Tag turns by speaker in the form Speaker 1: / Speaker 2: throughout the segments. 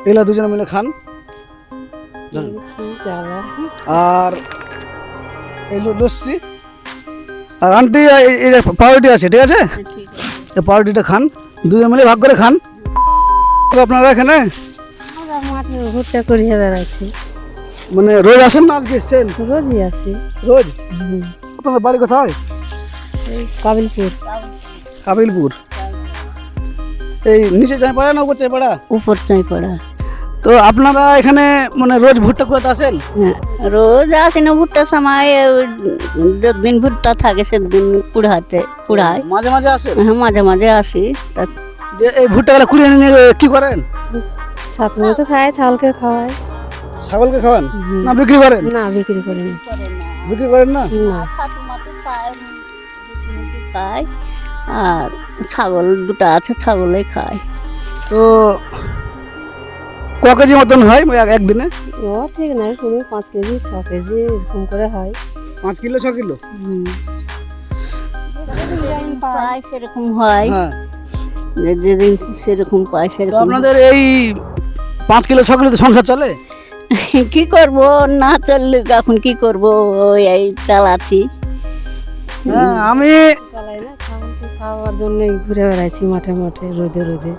Speaker 1: এগুলা দুজনে মিলে খান। আর এই লস্যি আর আন্টি এই পাউরুটি আছে, ঠিক আছে, এই পাউরুটিটা খান, দুজন মিলে ভাগ করে খান। আপনারা এখানে
Speaker 2: ঘুরতে করি বেড়াচ্ছি,
Speaker 1: মানে রোজ আসেন না আজকে এসছেন?
Speaker 2: রোজই আছি।
Speaker 1: রোজ? আপনাদের বাড়ি কোথায়?
Speaker 2: কাবিলপুর।
Speaker 1: কাবিলপুর। এই নিচে চাইপাড়া না উপর চাইপাড়া?
Speaker 2: উপর চাইপাড়া।
Speaker 1: তো আপনারা এখানে মানে রোজ ভুট্টা কুড়াতে আসেন?
Speaker 2: রোজ আসি না, ভুট্টার সময় যেদিন ভুট্টা থাকে সেদিন কুড়ায়।
Speaker 1: মাঝে মাঝে আসেন?
Speaker 2: হ্যাঁ, মাঝে মাঝে আসি।
Speaker 1: এই ভুট্টাগুলো কুড়িয়ে নিয়ে কি করেন?
Speaker 2: সাথে মতো খায়, ছাগলকে খাওয়ায়।
Speaker 1: ছাগলকে খাওয়ান না বিক্রি করেন?
Speaker 2: না, বিক্রি করি না।
Speaker 1: বিক্রি করেন না?
Speaker 2: খায়, আর ছাগল দুটো আছে, ছাগলে খায়।
Speaker 1: তো ক কেজি মতন হয় একদিনে?
Speaker 2: ও ঠিক নাই, কোনো 5 কেজি 6 কেজি এরকম করে হয়।
Speaker 1: 5 কিলো 6 কিলো
Speaker 2: পায় সেরকম হয়।
Speaker 1: হ্যাঁ,
Speaker 2: যেদিন সেরকম পায়
Speaker 1: তো
Speaker 2: সেরকম।
Speaker 1: আপনাদের এই 5 কিলো 6 কিলোতে সংসার চলে?
Speaker 2: কি করব, না চললে এখন কি করব, এই চালাচ্ছি।
Speaker 1: হ্যাঁ, আমি
Speaker 2: চালাই না, ছাগলকে খাওয়ার জন্যই ঘুরে বেড়াচ্ছি মাঠে মাঠে, রোদে রোদে।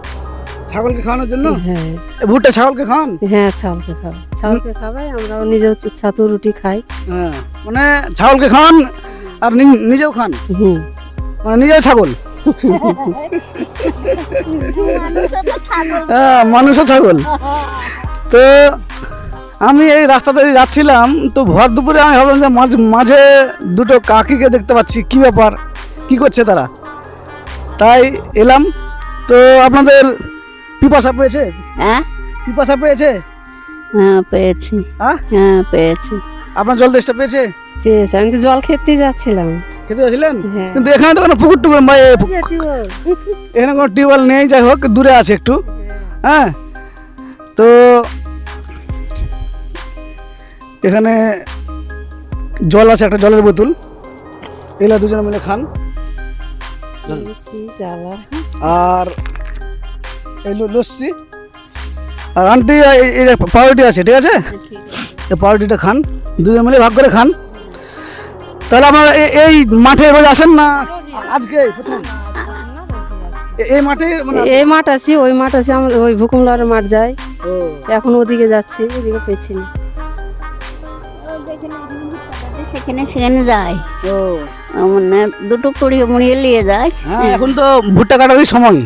Speaker 1: ছাগলকে খাওয়ানোর জন্য?
Speaker 2: হ্যাঁ
Speaker 1: ভুট্টা ছাগলকে খাওয়ান?
Speaker 2: হ্যাঁ, ছাগলকে খাওয়াই, ছাগলকে খাওয়াই, আমরাও নিজেও ছাতু রুটি খাই।
Speaker 1: হ্যাঁ, মানে ছাগলকে খাওয়ান আর নিজেও খান, মানে নিজেও ছাগল। হ্যাঁ, মানুষও ছাগল। তো আমি এই রাস্তাতে যাচ্ছিলাম, তো ভর দুপুরে আমি ভাবলাম যে মাঝে দুটো কাকিকে দেখতে পাচ্ছি, কি ব্যাপার, কি করছে তারা, তাই এলাম। তো আপনাদের পিপাসা পেয়েছে?
Speaker 2: হ্যাঁ,
Speaker 1: পিপাসা পেয়েছে?
Speaker 2: হ্যাঁ পেয়েছি। হ্যাঁ পেয়েছি।
Speaker 1: আপনার জল তেষ্টা পেয়েছে?
Speaker 2: পেয়েছি, আমি তো জল খেতে যাচ্ছিলাম।
Speaker 1: খেতে যাচ্ছিলেন?
Speaker 2: হ্যাঁ।
Speaker 1: কিন্তু এখানে তো কোনো পুকুর টুকুর এখানে কোনো টিউবওয়েল নেই, যাই হোক দূরে আছে একটু। হ্যাঁ, তো এখানে জল আছে, একটা জলের বোতল, এগুলা দুজনে মিলে খান। আর এই লস্যি আর আন্টি এই পাউরুটি আছে, ঠিক আছে, এই পাউরুটিটা খান, দুজন মিলে ভাগ করে খান। তাহলে আপনারা এই মাঠে রোজ আসেন না আজকে প্রথম? এই মাঠে মানে
Speaker 2: এই মাঠ আছি, ওই মাঠ আছে, আমরা ওই ভুকুমলার মাঠ যাই, এখন ওদিকে যাচ্ছি, এদিকে পেয়েছি না। সেখানে যায়, মানে দুটো কুড়িয়ে মুড়িয়ে নিয়ে যায়।
Speaker 1: হ্যাঁ, এখন তো ভুট্টা কাটারই সময়।